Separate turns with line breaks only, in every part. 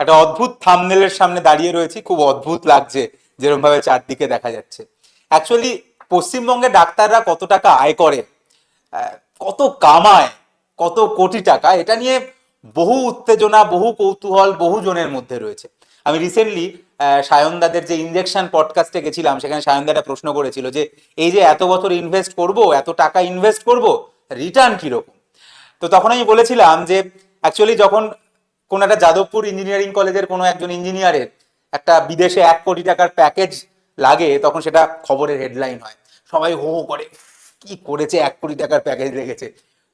একটা অদ্ভুত থাম্বনেলের সামনে দাঁড়িয়ে রয়েছি, খুব অদ্ভুত লাগছে যেরকম ভাবে চারদিকে দেখা যাচ্ছে। অ্যাকচুয়ালি পশ্চিমবঙ্গে ডাক্তাররা কত টাকা আয় করে, আহ, কত কামায়, কত কোটি টাকা, এটা নিয়ে বহু উত্তেজনা, বহু কৌতূহল বহু জনের মধ্যে রয়েছে। আমি রিসেন্টলি সায়নদাদের যে ইনজেকশন পডকাস্টে গেছিলাম, সেখানে সায়নদাটা প্রশ্ন করেছিল যে এই যে এত বছর ইনভেস্ট করব, এত টাকা ইনভেস্ট করব, রিটার্ন কিরকম। তো তখন আমি বলেছিলাম যে অ্যাকচুয়ালি যখন কোন একটা যাদবপুর ইঞ্জিনিয়ারিং কলেজের কোনো একজন ইঞ্জিনিয়ারের একটা বিদেশে 1 কোটি টাকার প্যাকেজ লাগে, তখন সেটা খবরের হেডলাইন হয়, সবাই হো হো করে কি করেছে, 1 কোটি টাকার প্যাকেজ লেগেছে।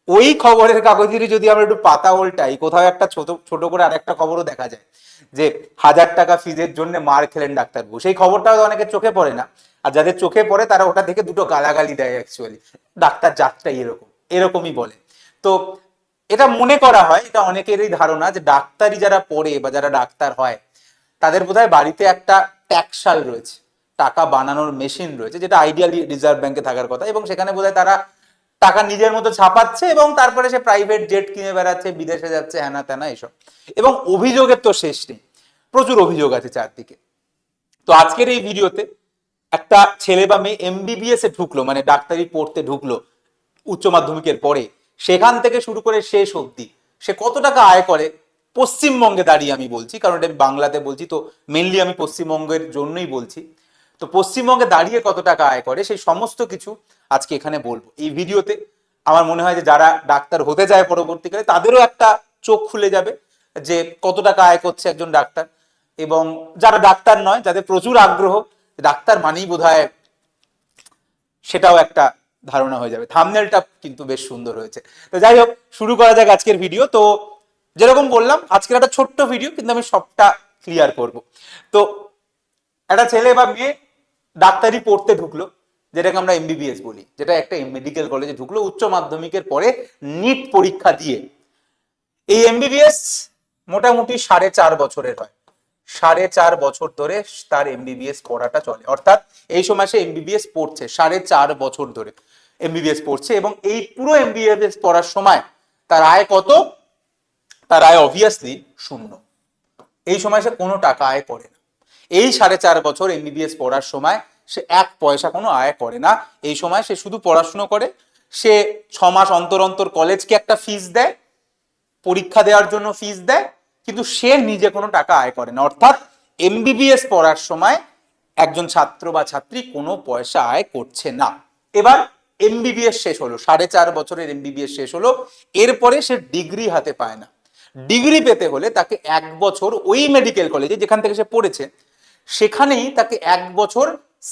ওই খবরের কাগজেরই যদি আমরা একটু পাতা উল্টাই, কোথাও একটা ছোট ছোট করে আরেকটা খবরও দেখা যায় যে 1,000 টাকা ফিজের জন্য মার খেলেন ডাক্তারবাবু। সেই খবরটা অনেকের চোখে পড়ে না, আর যাদের চোখে পড়ে তারা ওটা থেকে দুটো গালাগালি দেয়। অ্যাকচুয়ালি ডাক্তার জাতটাই এরকমই বলে। তো এটা মনে করা হয়, এটা অনেকেরই ধারণা যে ডাক্তারি যারা পড়ে বা যারা ডাক্তার হয় তাদের বোধহয় বাড়িতে একটা ট্যাক্সাল রয়েছে, টাকা বানানোর মেশিন রয়েছে, যেটা আইডিয়ালি রিজার্ভ ব্যাংকে থাকার কথা, এবং সেখানে বোধহয় তারা টাকা নিজের মতো ছাপাচ্ছে এবং তারপরে সে প্রাইভেট জেট কিনে বেড়াচ্ছে, বিদেশে যাচ্ছে, হ্যানা ত্যানা এসব। এবং অভিযোগের তো শেষ নেই, প্রচুর অভিযোগ আছে চারদিকে। তো আজকের এই ভিডিওতে একটা ছেলে বা মেয়ে এমবিবিএস এ ঢুকলো, মানে ডাক্তারি পড়তে ঢুকলো উচ্চ মাধ্যমিকের পরে, সেখান থেকে শুরু করে শেষ অবধি সে কত টাকা আয় করে পশ্চিমবঙ্গে দাঁড়িয়ে আমি বলছি, কারণ এটা আমি বাংলাতে বলছি, তো মেনলি আমি পশ্চিমবঙ্গের জন্যই বলছি। তো পশ্চিমবঙ্গে দাঁড়িয়ে কত টাকা আয় করে সেই সমস্ত কিছু আজকে এখানে বলবো এই ভিডিওতে। আমার মনে হয় যে যারা ডাক্তার হতে যায় পরবর্তীকালে তাদেরও একটা চোখ খুলে যাবে যে কত টাকা আয় করছে একজন ডাক্তার। এবং যারা ডাক্তার নয়, যাদের প্রচুর আগ্রহ, ডাক্তার মানেই বোধহয়, সেটাও একটা ধারণা হয়ে যাবে। থাম্বনেলটা কিন্তু বেশ সুন্দর হয়েছে। তো যাই হোক, শুরু করা যাক আজকের ভিডিও। তো যেরকম বললাম, আজকের একটা ছোট্ট ভিডিও, কিন্তু আমি সবটা ক্লিয়ার করব। তো একটা ছেলে বা মেয়ে ডাক্তারি পড়তে ঢুকলো, যেটাকে আমরা এমবিবিএস বলি, যেটা একটা মেডিকেল কলেজে ঢুকলো উচ্চ মাধ্যমিকের পরে নিট পরীক্ষা দিয়ে। এই এমবিবিএস মোটামুটি 4.5 বছরের হয়, 4.5 বছর ধরে তার এমবিবিএস পড়াটা চলে, অর্থাৎ এই সময় সে এমবিবিএস পড়ছে, 4.5 বছর ধরে এমবিবিএস পড়ছে। এবং এই পুরো এমবিবিএস পড়ার সময় তার আয় কত? তার আয় অবভিয়াসলি শূন্য। এই সময় সে কোনো টাকা আয় করে না। এই 4.5 বছর এমবিবিএস পড়ার সময় সে 1 পয়সা কোনো আয় করে না। এই সময় সে শুধু পড়াশুনো করে। সে 6 মাস অন্তর অন্তর কলেজকে একটা ফিস দেয়, পরীক্ষা দেওয়ার জন্য ফিস দেয়, কিন্তু সে নিজে কোনো টাকা আয় করে না। অর্থাৎ এমবিবিএস পড়ার সময় একজন ছাত্র বা ছাত্রী কোনো পয়সা আয় করছে না। এবার এমবিবিএস শেষ হলো, 4.5 বছরের এমবিবিএস শেষ হলো, এরপরে সে ডিগ্রি হাতে পায় না। ডিগ্রি পেতে হলে তাকে 1 বছর ওই মেডিকেল কলেজে যেখান থেকে সে পড়েছে সেখানেই তাকে 1 বছর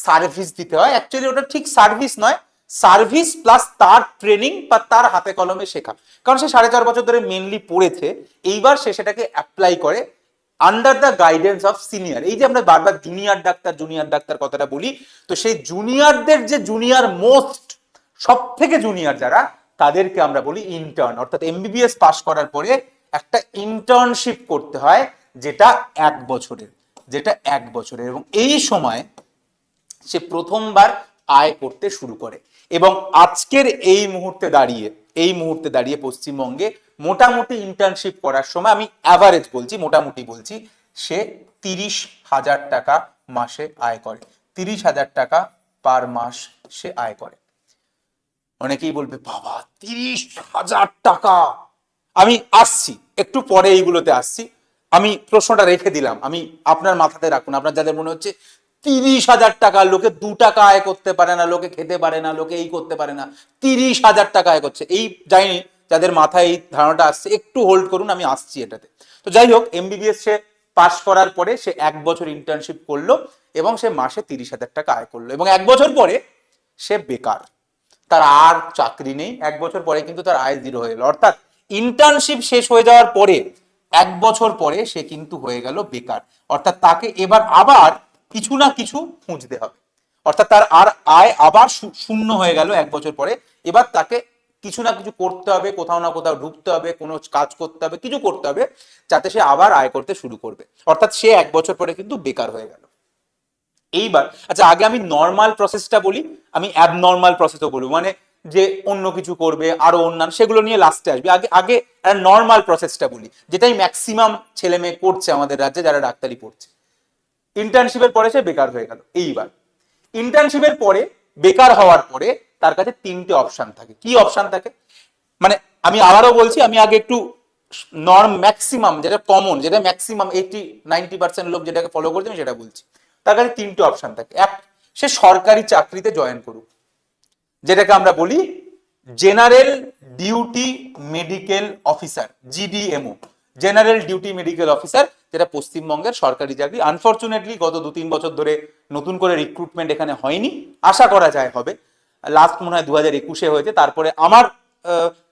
সার্ভিস দিতে হয়। অ্যাকচুয়ালি ওটা ঠিক সার্ভিস নয়, সার্ভিস প্লাস তার ট্রেনিং বা তার হাতে কলমে শেখা। কারণ সে 4.5 বছর ধরে মেনলি পড়েছে, এইবার সে সেটাকে অ্যাপ্লাই করে under the guidance of senior. এই যে আমরা বারবার জুনিয়র ডাক্তার কথাটা বলি, তো সেই জুনিয়রদের যে জুনিয়র মোস্ট, সব থেকে জুনিয়র যারা, তাদেরকে আমরা বলি ইন্টার্ন। অর্থাৎ এমবিবিএস পাশ করার পরে একটা ইন্টার্নশিপ করতে হয়, যেটা 1 বছরের, এবং এই সময় সে প্রথমবার আয় করতে শুরু করে। এবং আজকের এই মুহূর্তে দাঁড়িয়ে পশ্চিমবঙ্গে মোটামুটি ইন্টার্নশিপ করার সময়, আমি অ্যাভারেজ বলছি, মোটামুটি বলছি, সে 30,000 টাকা মাসে আয় করে। 30,000 টাকা পার মাস সে আয় করে। অনেকেই বলবে বাবা 30,000 টাকা, আমি আসছি একটু পরে, এইগুলোতে আসছি। আমি প্রশ্নটা রেখে দিলাম, আমি আপনার মাথাতে রাখুন। আপনার যাদের মনে হচ্ছে 30,000 টাকা, লোকে 2 টাকা আয় করতে পারে না, লোকে খেতে পারে না, লোকে এই করতে পারে না, 30,000 টাকা আয় করছে, এই যায়নি যাদের মাথায় এই ধারণাটা আসছে, একটু হোল্ড করুন, আমি আসছি এটাতে। তো যাই হোক, এমবিবিএস সে পাশ করার পরে সে 1 বছর ইন্টার্নশিপ করলো এবং সে মাসে 30,000 টাকা আয় করলো। এবং 1 বছর পরে সে বেকার, তার আর চাকরি নেই। 1 বছর পরে কিন্তু তার আয় 0 হয়ে গেল। অর্থাৎ ইন্টার্নশিপ শেষ হয়ে যাওয়ার পরে 1 বছর পরে সে কিন্তু হয়ে গেল বেকার। অর্থাৎ তাকে এবার আবার কিছু না কিছু খুঁজতে হবে। অর্থাৎ তার আর আয় আবার শূন্য হয়ে গেল 1 বছর পরে। এবার তাকে কিছু না কিছু করতে হবে, কোথাও না কোথাও ঢুকতে হবে, কোনো কাজ করতে হবে, কিছু করতে হবে, যাতে সে আবার আয় করতে শুরু করবে। অর্থাৎ সে 1 বছর পরে কিন্তু বেকার হয়ে গেল। এইবার আচ্ছা, আগে আমি নর্মাল প্রসেসটা বলি, আমি অ্যাবনর্মাল প্রসেসও বলবো। মানে যে অন্য কিছু করবে, আরো অন্যান্য, সেগুলো নিয়ে লাস্টে আসবে। আগে আগে নর্মাল প্রসেসটা বলি, যেটাই ম্যাক্সিমাম ছেলে মেয়ে করছে আমাদের রাজ্যে যারা ডাক্তারি পড়ছে। ইন্টার্নশিপের পরে সে বেকার হয়ে গেল। এইবার ইন্টার্নশিপের পরে বেকার হওয়ার পরে তার কাছে তিনটে অপশন থাকে। কি অপশন থাকে, মানে আমি আবারও বলছি, আমি আগে একটু নর্ম ম্যাক্সিমাম যেটা কমন, যেটা ম্যাক্সিমাম 80-90% লোক যেটাকে ফলো করছে আমি সেটা বলছি। তার কাছে তিনটে অপশন থাকে। এক, সে সরকারি চাকরিতে জয়েন করুক, যেটাকে আমরা বলি general duty medical officer, GDMO, general duty medical officer, যেটা পশ্চিমবঙ্গের সরকারি চাকরি। আনফরচুনেটলি গত 2-3 বছর ধরে নতুন করে রিক্রুটমেন্ট এখানে হয়নি, আশা করা যায় হবে। লাস্ট মনে হয় 2021-এ হয়েছে, তারপরে আমার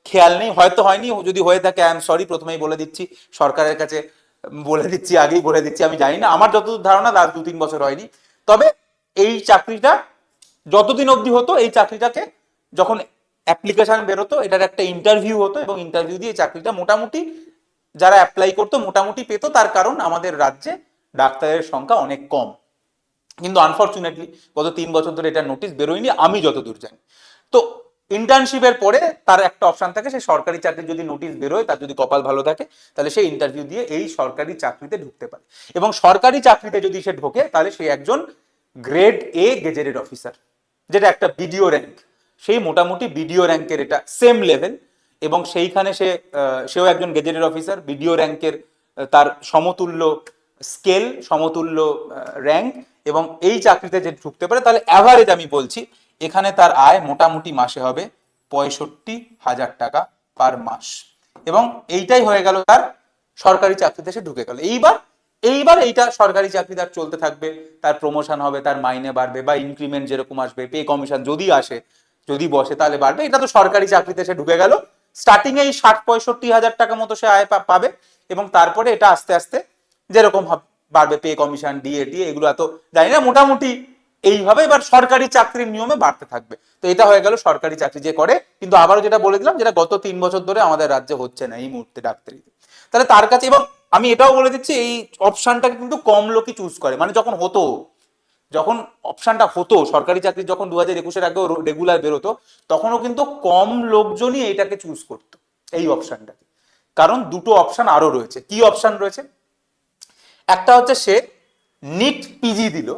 খেয়াল নেই, হয়তো হয়নি, যদি হয়ে থাকে আই এম সরি, প্রথমেই বলে দিচ্ছি, সরকারের কাছে বলে দিচ্ছি, আগেই বলে দিচ্ছি, আমি জানি না, আমার যতদূর ধারণা লাস্ট 2-3 বছর হয়নি। তবে এই চাকরিটা যতদিন অবধি হতো, এই চাকরিটাকে যখন অ্যাপ্লিকেশন বেরোতো, এটার একটা ইন্টারভিউ হতো, এবং ইন্টারভিউ দিয়ে চাকরিটা মোটামুটি যারা অ্যাপ্লাই করতো মোটামুটি পেত, তার কারণ আমাদের রাজ্যে ডাক্তারের সংখ্যা অনেক কম। কিন্তু আনফরচুনেটলি গত 3 বছর ধরে এটা নোটিশ বেরোয়নি আমি যতদূর জানি। তো ইন্টার্নশিপের পরে তার একটা অপশন থাকে, সে সরকারি চাকরির যদি নোটিশ বেরোয়, তার যদি কপাল ভালো থাকে, তাহলে সে ইন্টারভিউ দিয়ে এই সরকারি চাকরিতে ঢুকতে পারে। এবং সরকারি চাকরিতে যদি সে ঢোকে, তাহলে সে একজন গ্রেড এ গেজেটেড অফিসার, যেটা একটা বিডিও র্যাঙ্ক। সেই মোটামুটি বিডিও র্যাঙ্কের এটা সেম লেভেল, এবং সেইখানে সেও একজন গেজেটেড অফিসার, বিডিও র্যাঙ্কের তার সমতুল্য স্কেল, সমতুল্য র্যাঙ্ক, এবং এই চাকরিতে যে ঢুকতে পারে, তাহলে অ্যাভারেজ আমি বলছি এখানে তার আয় মোটামুটি মাসে হবে 65,000 টাকা পার মাস। এবং এইটাই হয়ে গেল তার সরকারি চাকরিতে সে ঢুকে গেল। এইবার এইবার এইটা সরকারি চাকরি তার চলতে থাকবে, তার প্রমোশন হবে, তার মাইনে বাড়বে, বা ইনক্রিমেন্ট যেরকম আসবে, পে কমিশন যদি আসে, যদি বসে তাহলে বাড়বে। এটা তো সরকারি চাকরিতে সে ঢুকে গেল, স্টার্টিং এই 60-65 হাজার টাকা মতো সে আয় পাবে, এবং তারপরে এটা আস্তে আস্তে যেরকম বাড়বে, পে কমিশন, ডিএ এগুলো এত জানি না, মোটামুটি এইভাবে এবার সরকারি চাকরির নিয়মে বাড়তে থাকবে। তো এটা হয়ে গেল সরকারি চাকরি যে করে। কিন্তু আবারও যেটা বলে দিলাম, যেটা গত 3 বছর ধরে আমাদের রাজ্যে হচ্ছে না এই মুহূর্তে ডাক্তারিতে। তাহলে তার কাছে, এবং আমি এটাও বলে দিচ্ছি, এই অপশনটাকে কিন্তু কম লোকই চুজ করে। মানে যখন অপশনটা হতো সরকারি চাকরি, যখন 2021-এর আগেও রেগুলার বেরোতো, তখনও কিন্তু কম লোকজনই এইটাকে চুজ করতো, এই অপশনটাকে। কারণ দুটো অপশন আরো রয়েছে। কি অপশন রয়েছে? একটা হচ্ছে সে নিট পিজি দিল,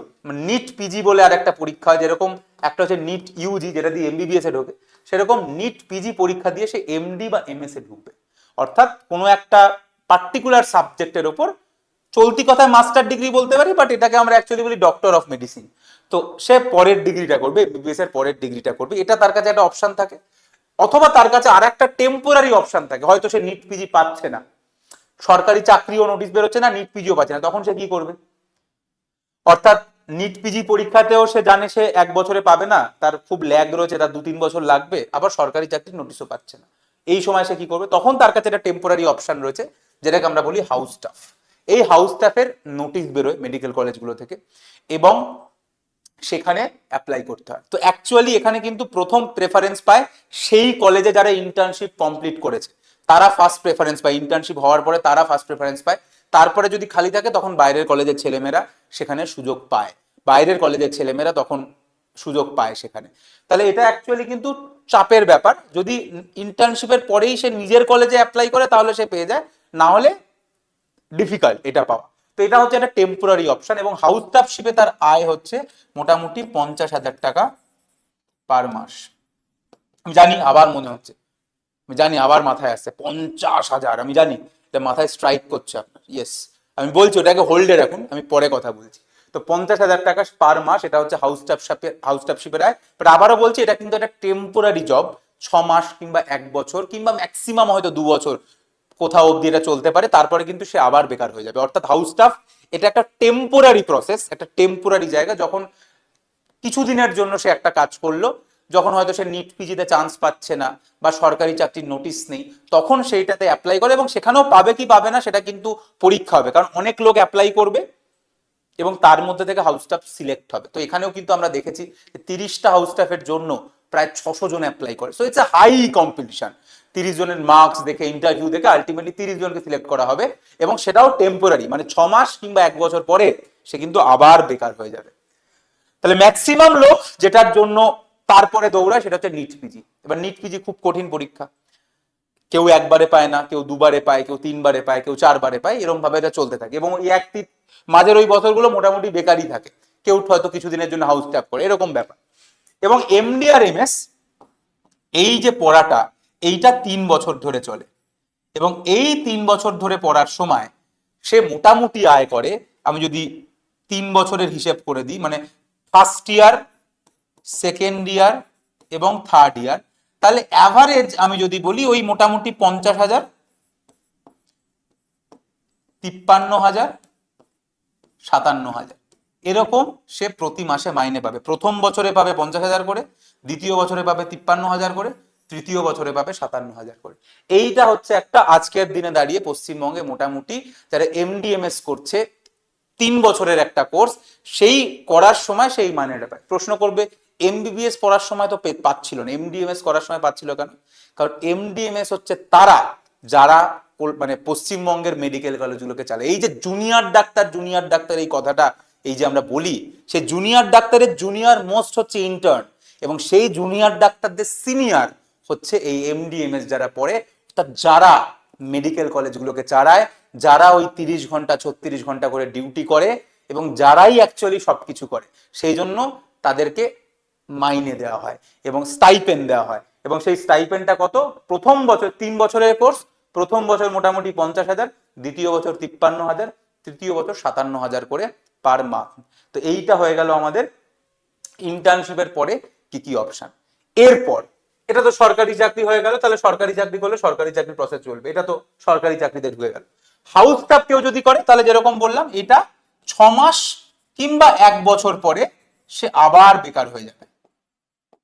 নিট পিজি বলে আর একটা পরীক্ষা হয়, যেরকম একটা হচ্ছে নিট ইউজি যেটা দিয়ে এমবিবিএস এ ঢোকে, সেরকম নিট পিজি পরীক্ষা দিয়ে সে এমডি বা এমএস এ ঢুকবে। অর্থাৎ কোনো একটা পার্টিকুলার সাবজেক্টের ওপর, চলতি কথায় মাস্টার ডিগ্রি বলতে পারি, বাট এটাকে আমরা অ্যাকচুয়ালি বলি ডক্টর অফ মেডিসিন। তো সে পরের ডিগ্রিটা করবে, এমবিবিএস এর পরের ডিগ্রিটা করবে, এটা তার কাছে একটা অপশন থাকে। অথবা তার কাছে আর একটা টেম্পোরারি অপশন থাকে, হয়তো সে নিট পিজি পাচ্ছে না, সরকারি চাকরিও নোটিশ বেরোচ্ছে না, নিট পিজিও পাচ্ছে না, তখন সে কি করবে? অর্থাৎ নিট পিজি পরীক্ষাতেও সে জানে সে 1 বছরে পাবে না, তার খুব ল্যাগ রয়েছে, তার 2-3 বছর লাগবে, আবার সরকারি চাকরির নোটিশও পাচ্ছে না। এই সময় সে কি করবে? তখন তার কাছে একটা টেম্পোরারি অপশন রয়েছে, যেটাকে আমরা বলি হাউস স্টাফ। এই হাউস স্টাফের নোটিশ বেরোয় মেডিকেল কলেজগুলো থেকে, এবং সেখানে অ্যাপ্লাই করতে হয়। তো অ্যাকচুয়ালি এখানে কিন্তু প্রথম প্রেফারেন্স পায় সেই কলেজে যারা ইন্টার্নশিপ কমপ্লিট করেছে, তারা ফার্স্ট প্রেফারেন্স পায়। ইন্টার্নশিপ হওয়ার পরে তারা ফার্স্ট প্রেফারেন্স পায়। তারপরে যদি খালি থাকে, তখন বাইরের কলেজের ছেলেমেয়েরা সেখানে সুযোগ পায়, বাইরের কলেজের ছেলেমেয়েরা তখন সুযোগ পায় সেখানে। তাহলে এটা অ্যাকচুয়ালি কিন্তু চাপের ব্যাপার। যদি ইন্টার্নশিপের পরেই সে নিজের কলেজে অ্যাপ্লাই করে, তাহলে সে পেয়ে যায়, না হলে ডিফিকাল্ট এটা পাওয়া। তো এটা হচ্ছে একটা টেম্পোরারি অপশন, এবং হাউস স্টাফশিপে তার আয় হচ্ছে মোটামুটি 50,000 টাকা পার মাস। আমি জানি আবার মনে হচ্ছে, আমি জানি আবার মাথায় আসছে 50,000, আমি জানি এটা মাথায় স্ট্রাইক করছে আপনার। ইয়েস, আমি বলছি ওটাকে হোল্ডে রাখুন, আমি পরে কথা বলছি। তো 50,000 টাকা পার মাস, এটা হচ্ছে হাউস স্টাফশিপের আয়। বাট আবারও বলছি, এটা কিন্তু একটা টেম্পোরারি জব, 6 মাস কিংবা 1 বছর কিংবা ম্যাক্সিমাম হয়তো 2 বছর কোথাও অব্দি এটা চলতে পারে, তারপরে কিন্তু সে আবার বেকার হয়ে যাবে। অর্থাৎ হাউস স্টাফ এটা একটা টেম্পোরারি প্রসেস, একটা টেম্পোরারি জায়গা, যখন কিছুদিনের জন্য সে একটা কাজ করলো, যখন হয়তো সে নিট পিজিতে চান্স পাচ্ছে না বা সরকারি চাকরির নোটিশ নেই, তখন সেইটাতে অ্যাপ্লাই করে, এবং সেখানেও পাবে কি পাবে না সেটা কিন্তু পরীক্ষা হবে, কারণ অনেক লোক অ্যাপ্লাই করবে এবং তার মধ্যে থেকে হাউস স্টাফ সিলেক্ট হবে। তো এখানেও কিন্তু আমরা দেখেছি যে 30টা হাউস স্টাফের জন্য প্রায় 600 জন অ্যাপ্লাই করে। So it's a high competition. 30 জনের মার্কস দেখে, ইন্টারভিউ দেখে আলটিমেটলি 30 জনকে সিলেক্ট করা হবে, এবং সেটাও টেম্পোরারি, মানে 6 মাস কিংবা 1 বছর পরে সে কিন্তু আবার বেকার হয়ে যাবে। তাহলে ম্যাক্সিমাম লোক যেটার জন্য তারপরে দৌড়ায় সেটা হচ্ছে নিট পিজি। এবার নিট পিজি খুব কঠিন পরীক্ষা, কেউ একবারে পায় না, কেউ দুবারে পায়, কেউ তিনবারে পায়, কেউ চারবারে পায়, এরকম ভাবে এটা চলতে থাকে। এবং এই মাঝের ওই বছরগুলো মোটামুটি বেকারই থাকে, কেউ হয়তো কিছুদিনের জন্য হাউস ট্যাপ করে, এরকম ব্যাপার। এবং এমডি আর এমএস এই যে পড়াটা, এইটা 3 বছর ধরে চলে। এবং এই 3 বছর ধরে পড়ার সময় সে মোটামুটি আয় করে, আমি যদি 3 বছরের হিসেব করে দিই, মানে ফার্স্ট ইয়ার, সেকেন্ড ইয়ার এবং থার্ড ইয়ার, তাহলে অ্যাভারেজ আমি যদি বলি ওই মোটামুটি 50,000, 53,000, 57,000 এরকম সে প্রতি মাসে মাইনে পাবে। প্রথম বছরে পাবে 50,000 করে, দ্বিতীয় বছরে পাবে 53,000 করে, তৃতীয় বছরে পাবে 57,000 করে। এইটা হচ্ছে একটা আজকের দিনে দাঁড়িয়ে পশ্চিমবঙ্গে মোটামুটি যারা এমডিএমএস করছে 3 বছরের একটা কোর্স, সেই করার সময় সেই মাইনেটা পায়। প্রশ্ন করবে এমবিবিএস পড়ার সময় তো পাচ্ছিল না, এমডিএমএস করার সময় পাচ্ছিল কেন? কারণ এমডিএমএস হচ্ছে তারা যারা মানে পশ্চিমবঙ্গের মেডিকেল কলেজগুলোকে চালায়। এই যে জুনিয়র ডাক্তার, জুনিয়র ডাক্তার এই কথাটা এই যে আমরা বলি, সেই জুনিয়র ডাক্তারের জুনিয়র মোস্ট হচ্ছে ইন্টার্ন, এবং সেই জুনিয়র ডাক্তারদের সিনিয়র হচ্ছে এই এমডিএমএস যারা পড়ে, অর্থাৎ যারা মেডিকেল কলেজগুলোকে চালায়, যারা ওই 30 ঘন্টা 36 ঘন্টা করে ডিউটি করে, এবং যারাই অ্যাকচুয়ালি সবকিছু করে। সেই জন্য তাদেরকে মাইনে দেওয়া হয় এবং স্টাইপেন্ড দেওয়া হয়। এবং সেই স্টাইপেন্ডটা কত? প্রথম বছর 3 বছরের কোর্স, প্রথম বছর মোটামুটি 50,000, দ্বিতীয় বছর 53,000, তৃতীয় বছর 57,000 করে পার মান্থ। তো এইটা হয়ে গেল আমাদের ইন্টার্নশিপের পরে কি কি অপশন। এরপর এটা তো সরকারি চাকরি হয়ে গেল, তাহলে সরকারি চাকরি করলে সরকারি চাকরির প্রসেস চলবে, এটা তো সরকারি চাকরিতে ঢুকে গেল। হাউস স্টাফ কেউ যদি করে, তাহলে যেরকম বললাম এটা 6 মাস কিংবা 1 বছর পরে সে আবার বেকার হয়ে যাবে।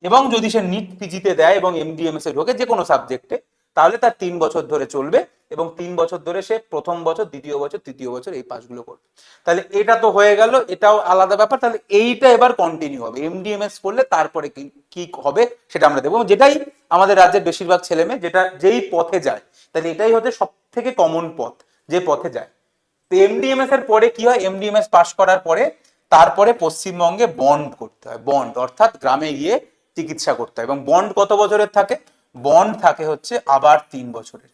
এবং যদি সে নিট পিজিতে দেয় এবং এমডিএমএস এ ঢোকে যে কোনো সাবজেক্টে, তাহলে তার 3 বছর ধরে চলবে, এবং 3 বছর ধরে সে প্রথম বছর, দ্বিতীয় বছর, তৃতীয় বছর এই পাসগুলো করবে। তাহলে এটা তো হয়ে গেল, এটাও আলাদা ব্যাপার। তাহলে এইটা এবার কন্টিনিউ হবে, এমডিএমএস করলে তারপরে কি কি হবে সেটা আমরা দেখবো, যেটাই আমাদের রাজ্যের বেশিরভাগ ছেলে মেয়ে যেটা যেই পথে যায়, তাহলে এটাই হচ্ছে সব থেকে কমন পথ যে পথে যায়। তো এমডিএমএস এর পরে কি হয়? এমডিএমএস পাস করার পরে তারপরে পশ্চিমবঙ্গে বন্ড করতে হয়, বন্ড অর্থাৎ গ্রামে গিয়ে চিকিৎসা করতে হয়। এবং বন্ড কত বছরের থাকে? বন্ড থাকে হচ্ছে আবার 3 বছরের,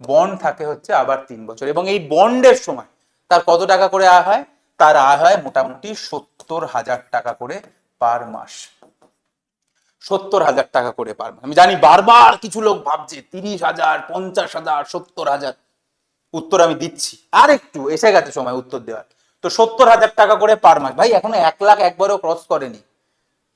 বন্ড থাকে হচ্ছে আবার 3 বছর। এবং এই বন্ডের সময় তার কত টাকা করে আয় হয়? তার আয় হয় মোটামুটি 70,000 টাকা করে পার মাস, 70,000 টাকা করে পার মাস। আমি জানি বারবার কিছু লোক ভাবছে 30,000, 50,000, 70,000। উত্তর আমি দিচ্ছি, আর একটু এসে গেছে সময় উত্তর দেওয়ার। তো 70,000 টাকা করে পার মাস, ভাই এখনো 1 লাখ একবারও ক্রস করেনি।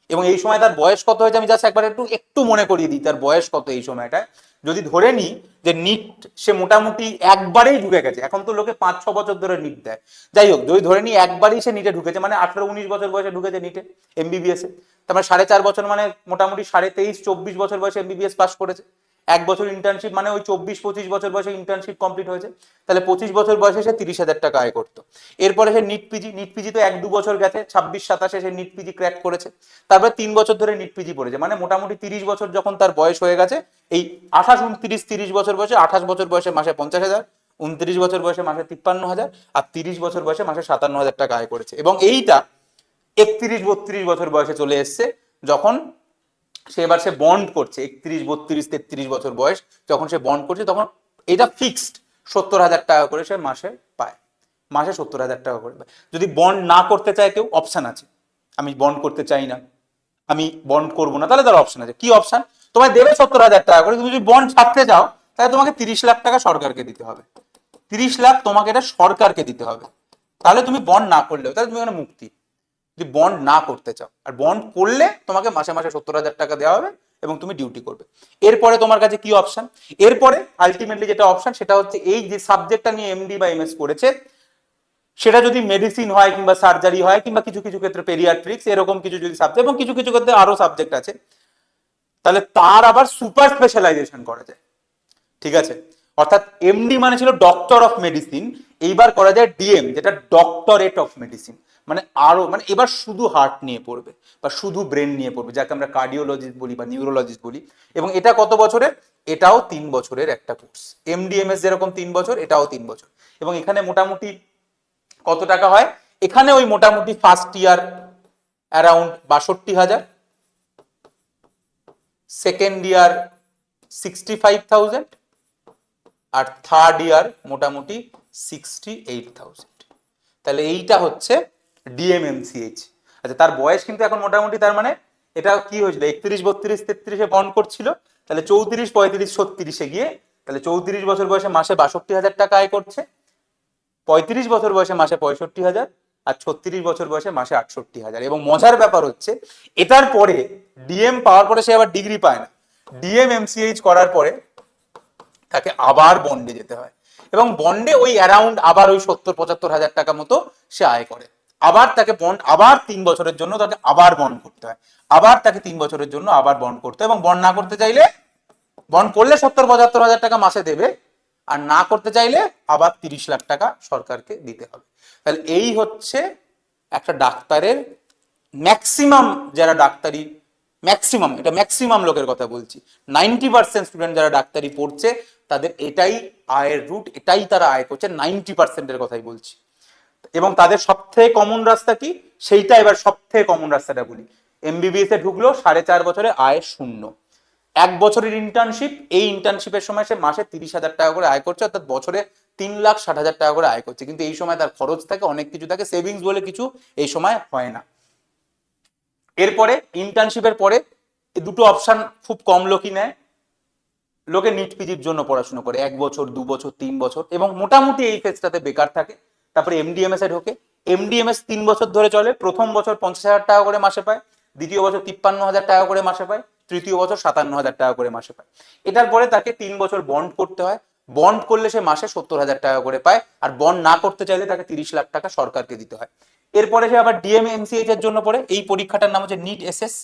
এবং এই সময় তার বয়স কত হয়েছে আমি জাস্ট একবার একটু একটু মনে করিয়ে দিই, তার বয়স কত এই সময়টায়। যদি ধরে নিই যে নিট সে মোটামুটি একবারেই ঢুকে গেছে, এখন তো লোকে 5-6 বছর ধরে নিট দেয়, যাই হোক যদি ধরে নিই একবারই সে নিটে ঢুকেছে, মানে 18-19 বছর বয়সে ঢুকেছে নিটে এমবিবিএস এ, তারপরে 4.5 বছর মানে মোটামুটি 23-24 বছর বয়সে এমবিবিএস পাস করেছে। 1 বছর ইন্টার্নশিপ মানে ওই 24-25 বছর বয়সে ইন্টার্নশিপ কমপ্লিট হয়েছে, তাহলে 25 বছর বয়সে সে 30,000 টাকা আয় করতো। এরপরে সে নিট পিজি, নিট পিজি তো 1-2 বছর গেছে, 26-27 সে নিট পিজি ক্র্যাক করেছে, তারপরে 3 বছর ধরে নিট পিজি পড়েছে, মানে মোটামুটি 30 বছর যখন তার বয়স হয়ে গেছে, এই 28-29-30 বছর বয়সে, 28 বছর বয়সে মাসে 50,000, 29 বছর বয়সে মাসে 53,000, আর 30 বছর বয়সে মাসে 57,000 টাকা আয় করেছে। এবং এইটা 31-32 বছর বয়সে চলে এসছে, যখন সে এবার সে বন্ড করছে, 31-32-33 বছর বয়স যখন সে বন্ড করছে, তখন এটা ফিক্সড 70,000 টাকা করে সে মাসে পায়, মাসে 70,000 টাকা করে পায়। যদি বন্ড না করতে চায় কেউ, অপশন আছে, আমি বন্ড করতে চাই না, আমি বন্ড করবো না, তাহলে তার অপশন আছে। কি অপশন? তোমায় দেবে 70,000 টাকা করে, তুমি যদি বন্ড ছাড়তে চাও তাহলে তোমাকে 30 লাখ টাকা সরকারকে দিতে হবে, 30 লাখ তোমাকে এটা সরকারকে দিতে হবে, তাহলে তুমি বন্ড না করলেও তাহলে তুমি এখানে মুক্তি। যদি বন্ড না করতে চাও, আর বন্ড করলে তোমাকে মাসে মাসে 70,000 টাকা দেওয়া হবে এবং তুমি ডিউটি করবে। এরপরে তোমার কাছে কি অপশন? এরপরে আলটিমেটলি যেটা অপশন সেটা হচ্ছে এই যে সাবজেক্টটা নিয়ে এমডি বা এমএস করেছে, সেটা যদি মেডিসিন হয় কিংবা সার্জারি হয় কিংবা কিছু কিছু ক্ষেত্রে পেডিয়াট্রিক্স, এরকম কিছু যদি সাবজেক্ট, এবং কিছু কিছু ক্ষেত্রে আরো সাবজেক্ট আছে, তাহলে তার আবার সুপার স্পেশালাইজেশন করা যায়। ঠিক আছে, অর্থাৎ এমডি মানে ছিল ডক্টর অফ মেডিসিন, এইবার করা যায় ডিএম, যেটা ডক্টরেট অফ মেডিসিন, মানে আরো মানে এবার শুধু হার্ট নিয়ে পড়বে বা শুধু ব্রেন নিয়ে পড়বে, যাকে আমরা কার্ডিওলজিস্ট বলি বা নিউরোলজিস্ট বলি। এবং এটা কত বছরের? এটাও 3 বছরের একটা কোর্স। এমডিএমএস যেরকম 3 বছর, এটাও 3 বছর। এবং এখানে মোটামুটি কত টাকা হয়? এখানে ওই মোটামুটি first year around 62,000, second year 65,000, আর থার্ড ইয়ার মোটামুটি 68,000। তাহলে এইটা হচ্ছে ডিএমএমসিএইচ। আচ্ছা, তার বয়স কিন্তু এখন মোটামুটি, তার মানে এটা কি হয়েছিল, 31, 32, 33-এ বন্ড করছিল, তাহলে 34, 35, 36-এ গিয়ে তাহলে 34 বছর বয়সে মাসে 62,000 টাকা আয় করছে, 35 বছর বয়সে মাসে 65,000, আর 36 বছর বয়সে মাসে 68,000। এবং মজার ব্যাপার হচ্ছে এটার পরে ডিএম পাওয়ার পরে সে আবার ডিগ্রি পায় না, ডিএমএমসিএইচ করার পরে তাকে আবার বন্ডে যেতে হয়, এবং বন্ডে ওই অ্যারাউন্ড আবার ওই 70-75,000 টাকা মতো সে আয় করে। আবার তাকে বন্ড আবার 3 বছরের জন্য তাকে আবার বন্ড করতে হয়, আবার তাকে 3 বছরের জন্য আবার বন্ড করতে হয়, এবং বন্ড না করতে চাইলে, বন্ড করলে 70-75,000 টাকা মাসে দেবে, আর না করতে চাইলে আবার 30 লাখ টাকা সরকারকে দিতে হবে। তাহলে এই হচ্ছে একটা ডাক্তারের ম্যাক্সিমাম, যারা ডাক্তারি ম্যাক্সিমাম, এটা ম্যাক্সিমাম লোকের কথা বলছি, 90% স্টুডেন্ট যারা ডাক্তারি পড়ছে তাদের এটাই আয়ের রুট, এটাই তারা আয় করছে, 90%-এর কথাই বলছি। এবং তাদের সবথেকে কমন রাস্তা কি, সেইটা এবার সবথেকে কমন রাস্তাটা বলি। এমবিবিএস এ ঢুকলো, 4.5 বছরে আয় শূন্য। 1 বছরের ইন্টার্নশিপ, এই ইন্টার্নশিপের সময় সে মাসে 30,000 টাকা করে আয় করছে, অর্থাৎ বছরে 3,60,000 টাকা করে আয় করছে। কিন্তু এই সময় তার খরচ থাকে, অনেক কিছু থাকে, সেভিংস বলে কিছু এই সময় হয় না। এরপরে ইন্টার্নশিপের পরে দুটো অপশন খুব কম লোকই নেয়, লোকে নিট পিজির জন্য পড়াশোনা করে 1 বছর, 2 বছর, 3 বছর, এবং মোটামুটি এই ফেজটাতে বেকার থাকে। তারপরে এমডিএমএস এ ঢোকে, এমডিএমএস 3 বছর ধরে চলে, প্রথম বছর 50,000 টাকা করে মাসে পায়, দ্বিতীয় বছর 53,000 টাকা করে মাসে পায়, তৃতীয় বছর 57,000 টাকা করে মাসে পায়। এটার পরে তাকে 3 বছর বন্ড করতে হয়, বন্ড করলে সে মাসে 70,000 টাকা করে পায়, আর বন্ড না করতে চাইলে তাকে 30 লাখ টাকা সরকারকে দিতে হয়। এরপরে সে আবার ডিএমএমসিএইচ এর জন্য পড়ে, এই পরীক্ষাটার নাম হচ্ছে নিট এসএস।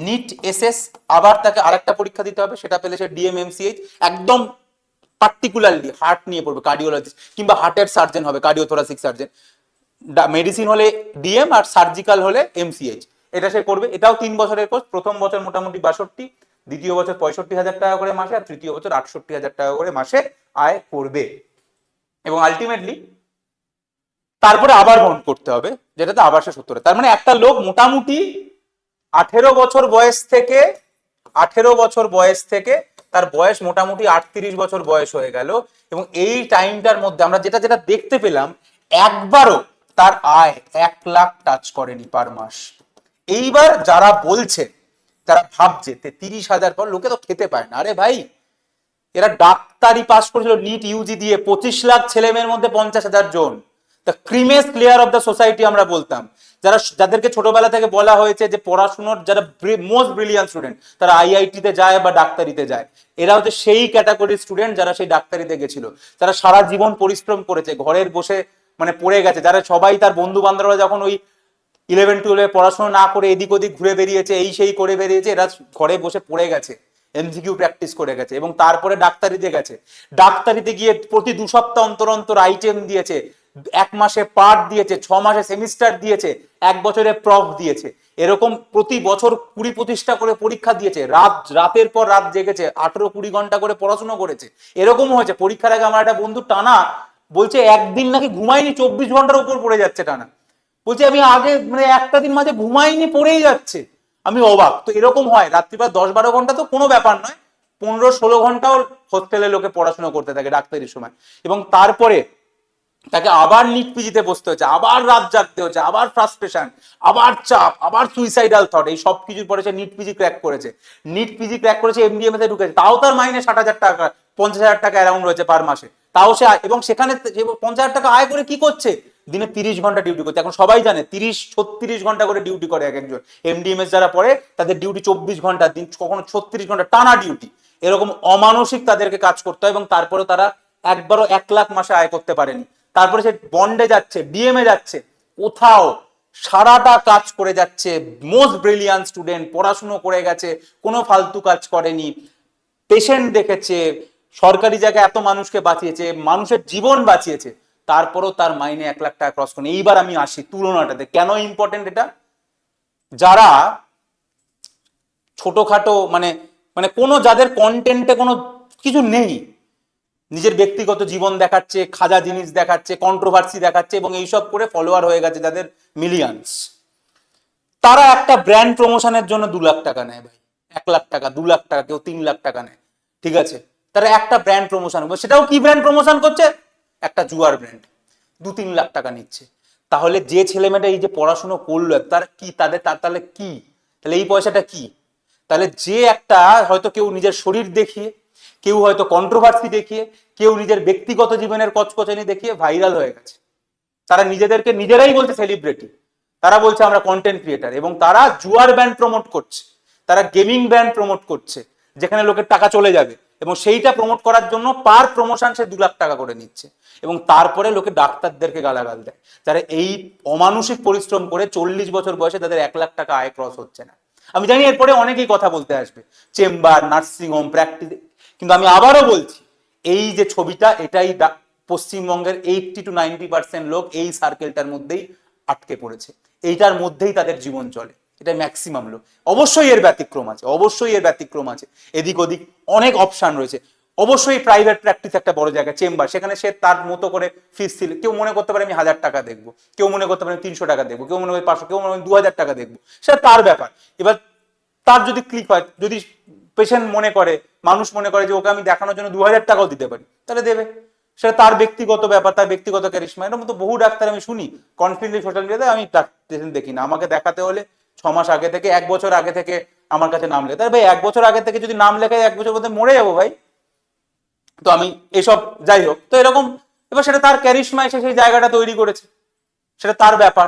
নিট এসএস আবার তাকে আরেকটা পরীক্ষা দিতে হবে, সেটা পেলে সে ডিএমএমসিএইচ, একদম পার্টিকুলারলি হার্ট নিয়ে পড়বে, কার্ডিওলজিস্ট কিংবা হার্টের সার্জন হবে, কার্ডিওথোরাসিক সার্জন। মেডিসিন হলে ডিএম, আর সার্জিক্যাল হলে এমসিএইচ, এটা সে করবে। এটাও 3 বছরের কোর্স, প্রথম বছর মোটামুটি 62, দ্বিতীয় বছর 65,000 টাকা করে মাসে, আর তৃতীয় বছর 68,000 টাকা করে মাসে আয় করবে। এবং আলটিমেটলি তারপরে আবার বন্ড করতে হবে, যেটাতে আবার সে 70। তার মানে একটা লোক মোটামুটি 18 বছর বয়স থেকে, 18 বছর বয়স থেকে তার বয়স মোটামুটি 38 বছর বয়স হয়ে গেল, এবং এই টাইমটার মধ্যে আমরা যেটা যেটা দেখতে পেলাম, একবারও তার আয় 1 লাখ টাচ করেনি পার মাস। এইবার যারা বলছে, যারা ভাবছে 30,000 পর লোকে তো খেতে পায় না, আরে ভাই এরা ডাক্তারি পাস করেছিল নিট ইউজি দিয়ে, 25 লাখ ছেলে মেয়ের মধ্যে 50,000 জন, the creamiest layer of the society আমরা বলতাম, যারা, যাদেরকে ছোটবেলা থেকে বলা হয়েছে যে পড়াশোনার যারা মোস্ট ব্রিলিয়ান্ট স্টুডেন্ট তারা আইআইটিতে যায় বা ডাক্তারিতে যায়, এরা হচ্ছে সেই ক্যাটাগরির স্টুডেন্ট যারা সেই ডাক্তারিতে গেছিল, যারা সারা জীবন পরিশ্রম করেছে, ঘরের বসে মানে পড়ে গেছে, যারা সবাই তার বন্ধু বান্ধবরা যখন ওই 11-12 পড়াশোনা না করে এদিক ওদিক ঘুরে বেরিয়েছে, এই সেই করে বেরিয়েছে, এরা ঘরে বসে পড়ে গেছে, এমসিকিউ প্র্যাকটিস করে গেছে, এবং তারপরে ডাক্তারিতে গেছে, ডাক্তারিতে গিয়ে প্রতি 2 সপ্তাহ অন্তর অন্তর আইটেম দিয়েছে, 1 মাসে পার্ট দিয়েছে, 6 মাসে সেমিস্টার দিয়েছে, 1 বছরে প্রফ দিয়েছে, এরকম প্রতি বছর 20-25টা করে পরীক্ষা দিয়েছে, রাতের পর রাত জেগেছে, 18-20 ঘন্টা করে পড়াশোনা করেছে। এরকম হয়েছে পরীক্ষার আগে আমার একটা বন্ধু টানা বলছে একদিন নাকি ঘুমায়নি, 24 ঘন্টার উপর পড়ে যাচ্ছে টানা, বলছে আমি আগে মানে একটা দিন মাঝে ঘুমাইনি, পড়েই যাচ্ছে। আমি অবাক। তো এরকম হয়, রাত্রিবেলা 10-12 ঘন্টা তো কোনো ব্যাপার নয়, 15-16 ঘন্টাও হোস্টেলে লোকে পড়াশোনা করতে থাকে ডাক্তারির সময়, এবং তারপরে তাকে আবার নিট পিজিতে বসতে হচ্ছে, আবার রাত জাগতে হচ্ছে, আবার ফ্রাস্ট্রেশন, আবার চাপ, আবার সুইসাইডাল থট, এই সব কিছুর পরে সে নিট পিজি ক্র্যাক করেছে, নিট পিজি ক্র্যাক করেছে, এমডিএমএস এ ঢুকেছে, তাও তার মাইনে 60,000 টাকা, 50,000 টাকা অ্যারাউন্ড রয়েছে পার মাসে, তাও সে, এবং সেখানে 50,000 টাকা আয় করে কি করছে, দিনে 30 ঘন্টা ডিউটি করছে। এখন সবাই জানে 30-36 ঘন্টা করে ডিউটি করে এক একজন, এমডিএমএস যারা পড়ে তাদের ডিউটি 24 ঘন্টা, দিন কখনো 36 ঘন্টা টানা ডিউটি, এরকম অমানসিক তাদেরকে কাজ করতে হয়, এবং তারপরে তারা একবারও 1 লাখ মাসে আয় করতে পারেনি। তারপরে সে বন্ডে যাচ্ছে, ডিএমএ যাচ্ছে, কোথাও সারাটা কাজ করে যাচ্ছে, মোস্ট ব্রিলিয়ান্ট স্টুডেন্ট, পড়াশুনো করে গেছে, কোনো ফালতু কাজ করেনি, পেশেন্ট দেখেছে, সরকারি জায়গায় এত মানুষকে বাঁচিয়েছে, মানুষের জীবন বাঁচিয়েছে, তারপরও তার মাইনে 1 লাখ টাকা ক্রস করে। এইবার আমি আসি তুলনাটাতে, কেন ইম্পর্টেন্ট এটা, যারা ছোটখাটো মানে মানে কোনো, যাদের কন্টেন্টে কোনো কিছু নেই, নিজের ব্যক্তিগত জীবন দেখাচ্ছে, খাজা জিনিস দেখাচ্ছে, কন্ট্রোভার্সি দেখাচ্ছে, এবং এইসব করে ফলোয়ার হয়ে গেছে যাদের মিলিয়নস, তারা একটা ব্র্যান্ড প্রমোশনের জন্য 2 লাখ টাকা নেয় ভাই, 1 লাখ টাকা, 2 লাখ টাকা, কেউ 3 লাখ টাকা নেয়। ঠিক আছে, তারা একটা ব্র্যান্ড প্রমোশন, সেটাও কি ব্র্যান্ড প্রমোশন করছে? একটা জুয়ার ব্র্যান্ড, 2-3 লাখ টাকা নিচ্ছে। তাহলে যে ছেলে মেয়েটা এই যে পড়াশুনো করলো, তার কি তার তাহলে কি, তাহলে এই পয়সাটা কি? তাহলে যে একটা হয়তো কেউ নিজের শরীর দেখিয়ে, কেউ হয়তো কন্ট্রোভার্সি দেখিয়ে, কেউ নিজের ব্যক্তিগত জীবনের কচকচানি দেখিয়ে ভাইরাল হয়ে গেছে, তারা নিজেদেরকে নিজেরাই বলছে সেলিব্রিটি, তারা বলছে আমরা কন্টেন্ট ক্রিয়েটার, এবং তারা জুয়ার ব্যান্ড প্রমোট করছে, তারা গেমিং ব্যান্ড প্রমোট করছে, যেখানে লোকের টাকা চলে যাবে, এবং সেইটা প্রমোট করার জন্য পার প্রমোশন সে 2 লাখ টাকা করে নিচ্ছে। এবং তারপরে লোকে ডাক্তারদেরকে গালাগাল দেয়, যারা এই অমানসিক পরিশ্রম করে 40 বছর বয়সে তাদের 1 লাখ টাকা আয় ক্রস হচ্ছে না। আমি জানি এরপরে অনেকেই কথা বলতে আসবে, চেম্বার, নার্সিং হোম, প্র্যাকটিস, কিন্তু আমি আবারও বলছি, এই যে ছবিটা, এটাই পশ্চিমবঙ্গের 80-90% লোক এই সার্কেলটার মধ্যেই আটকে পড়েছে, এইটার মধ্যেই তাদের জীবন চলে, এটা ম্যাক্সিমাম লোক। অবশ্যই এর ব্যতিক্রম আছে, অবশ্যই এর ব্যতিক্রম আছে, এদিক ওদিক অনেক অপশন রয়েছে। অবশ্যই প্রাইভেট প্র্যাকটিস একটা বড় জায়গা, চেম্বার, সেখানে সে তার মতো করে ফিস ছিল, কেউ মনে করতে পারে আমি 1000 টাকা দেখবো, কেউ মনে করতে পারে 300 টাকা দেখবো, কেউ মনে করে 500, কেউ মনে করে 2000 টাকা দেখবো, সেটা তার ব্যাপার। এবার তার যদি ক্লিক হয়, যদি পেশেন্ট মনে করে, মানুষ মনে করে যে ওকে আমি দেখানোর জন্য 2000 টাকাও দিতে পারি, তাহলে দেবে, সেটা তার ব্যক্তিগত ব্যাপার, তার ব্যক্তিগত ক্যারিশমা। এর মতো বহু ডাক্তার আমি শুনি কনফিডেন্টলি সোশ্যাল মিডিয়াতে, আমি পেশেন্ট দেখি না, আমাকে দেখাতে হলে 6 মাস আগে থেকে, 1 বছর আগে থেকে আমার কাছে নাম লেখা। ভাই 1 বছর আগে থেকে যদি নাম লেখায়, 1 বছর মধ্যে মরে যাবো ভাই। তো আমি এসব, যাই হোক, তো এরকম, এবার সেটা তার ক্যারিশমা, এসে সেই জায়গাটা তৈরি করেছে, সেটা তার ব্যাপার,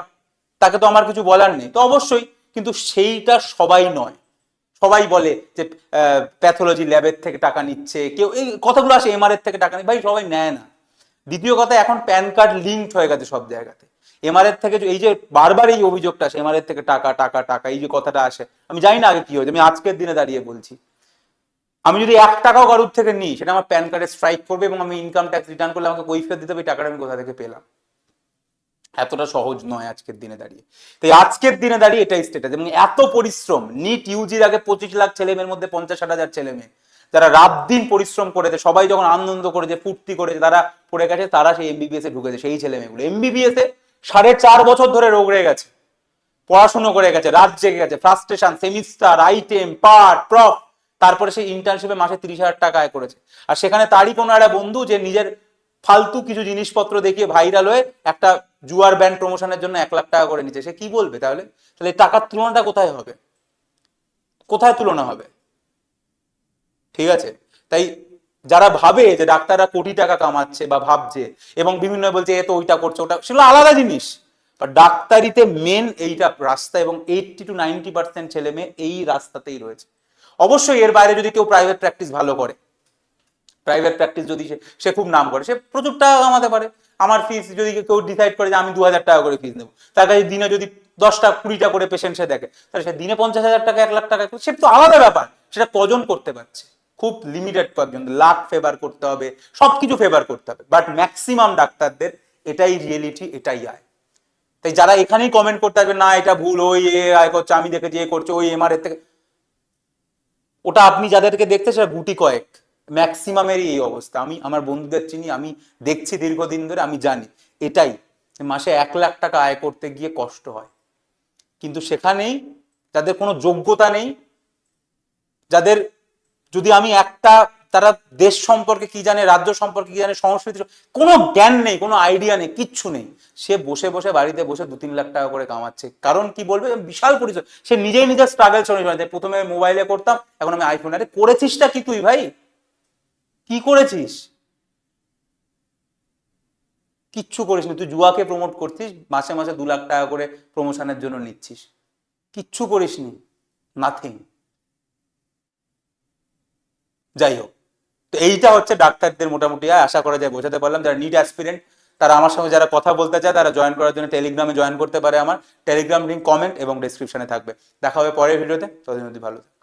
তাকে তো আমার কিছু বলার নেই। তো অবশ্যই, কিন্তু সেইটা সবাই নয়। সবাই বলে যে প্যাথোলজি ল্যাবের থেকে টাকা নিচ্ছে, কেউ এই কথাগুলো আসে, এমআরএর থেকে টাকা নিচ্ছে, ভাই সবাই নেয় না। দ্বিতীয় কথা, এখন প্যান কার্ড লিঙ্কড হয়ে গেছে সব জায়গাতে। এমআরএর থেকে এই যে বারবার এই অভিযোগটা আসে, এমআরএর থেকে টাকা টাকা টাকা, এই যে কথাটা আসে, আমি জানি না আগে কি হয়েছে, আমি আজকের দিনে দাঁড়িয়ে বলছি, আমি যদি 1 টাকাও কারোর থেকে নিই, সেটা আমার প্যান কার্ডে স্ট্রাইক করবে, এবং আমি ইনকাম ট্যাক্স রিটার্ন করলে আমাকে কৈফিয়ত দিতে হবে এই টাকাটা আমি কোথা থেকে পেলাম। এতটা সহজ নয় আজকের দিনে দাঁড়িয়ে। তাই আজকের দিনে দাঁড়িয়ে এটাই স্টেটাস। এবং এত পরিশ্রম, নিট ইউজির আগে 25 লাখ ছেলে মেয়ের মধ্যে 50-60 হাজার ছেলে মেয়ে যারা রাত দিন পরিশ্রম করেছে, সবাই যখন আনন্দ করেছে, ফুর্তি করেছে, তারা পড়ে গেছে, তারা সেই এমবিবিএস এ ঢুকেছে। সেই ছেলে মেয়েগুলো এমবিবিএস এ 4.5 বছর ধরে রোগ রয়ে গেছে, পড়াশুনো করে গেছে, রাত জেগে গেছে, frustration, semester, item, part, proof, তারপরে সেই ইন্টার্নশিপে মাসে 30,000 টাকা আয় করেছে। আর সেখানে তারই কোনো একটা বন্ধু যে নিজের ফালতু কিছু জিনিসপত্র দেখিয়ে ভাইরাল হয়ে একটা জুয়ার ব্যান্ড প্রমোশনের জন্য 1 লাখ টাকা করে নিচ্ছে, সে কি বলবে? তাহলে তাহলে টাকার তুলনাটা কোথায় হবে? কোথায় তুলনা হবে? ঠিক আছে, তাই যারা ভাবে যে ডাক্তাররা কোটি টাকা কামাচ্ছে বা ভাবছে, এবং বিভিন্ন বলছে এ তো ওইটা করছে, ওটা, সেগুলো আলাদা জিনিস। ডাক্তারিতে মেন এইটা রাস্তা, এবং 80-90% ছেলে মেয়ে এই রাস্তাতেই রয়েছে। অবশ্যই এর বাইরে যদি কেউ প্রাইভেট প্র্যাকটিস ভালো করে, প্রাইভেট প্র্যাকটিস যদি সে খুব নাম করে, সে প্রচুর টাকা কামাতে পারে। আমার ফিস যদি কেউ ডিসাইড করে যে আমি 2000 টাকা করে ফিস নেবো, তার কাছে দিনে যদি 10টা 20টা করে পেশেন্ট সে দেখে, তাহলে সে দিনে 50,000 টাকা, 1 লাখ টাকা, সেটা তো আলাদা ব্যাপার। সেটা কজন করতে পারছে? খুব লিমিটেড কয়েকজন। লাখ ফেভার করতে হবে, সবকিছু ফেভার করতে হবে, বাট ম্যাক্সিমাম ডাক্তারদের এটাই রিয়েলিটি, এটাই আয়। তাই যারা এখানেই কমেন্ট করতে আসবে না এটা ভুল, ওই এ আয় করছে, আমি দেখেছি এ করছে, ওই এমআর এর থেকে, ওটা আপনি যাদেরকে দেখতে, সেটা গুটি কয়েক, ম্যাক্সিমামেরই এই অবস্থা। আমি আমার বন্ধুদের চিনি, আমি দেখছি দীর্ঘদিন ধরে, আমি জানি এটাই, মাসে 1 লাখ টাকা আয় করতে গিয়ে কষ্ট হয়। কিন্তু সেখানেই যাদের কোনো যোগ্যতা নেই, যাদের, যদি আমি একটা, তারা দেশ সম্পর্কে কি জানে, রাজ্য সম্পর্কে কি জানে, সংস্কৃতি, কোনো জ্ঞান নেই, কোনো আইডিয়া নেই, কিচ্ছু নেই, সে বসে বসে বাড়িতে বসে 2-3 লাখ টাকা করে কামাচ্ছে। কারণ কি বলবে, বিশাল পরিচয়, সে নিজেই নিজের স্ট্রাগল শুনে, প্রথমে মোবাইলে করতাম, এখন আমি আইফোন। আরে করেছিসটা কি তুই ভাই? কি করেছিস? কিচ্ছু করিসনি। তুই জুয়াকে প্রমোট করছিস, মাসে মাসে 2 লাখ টাকা করে প্রমোশনের জন্য নিচ্ছিস, কিচ্ছু করিসনি, নাথিং। যাই হোক, তো এইটা হচ্ছে ডাক্তারদের মোটামুটি আশা করা যায় বোঝাতে পারলাম। যারা নিট অ্যাসপিরেন্ট, তারা আমার সঙ্গে যারা কথা বলতে চায়, তারা জয়েন করার জন্য টেলিগ্রামে জয়েন করতে পারে। আমার টেলিগ্রাম লিঙ্ক কমেন্ট এবং ডেসক্রিপশনে থাকবে। দেখা হবে পরের ভিডিওতে, ততদিন অবধি ভালো থাকবে।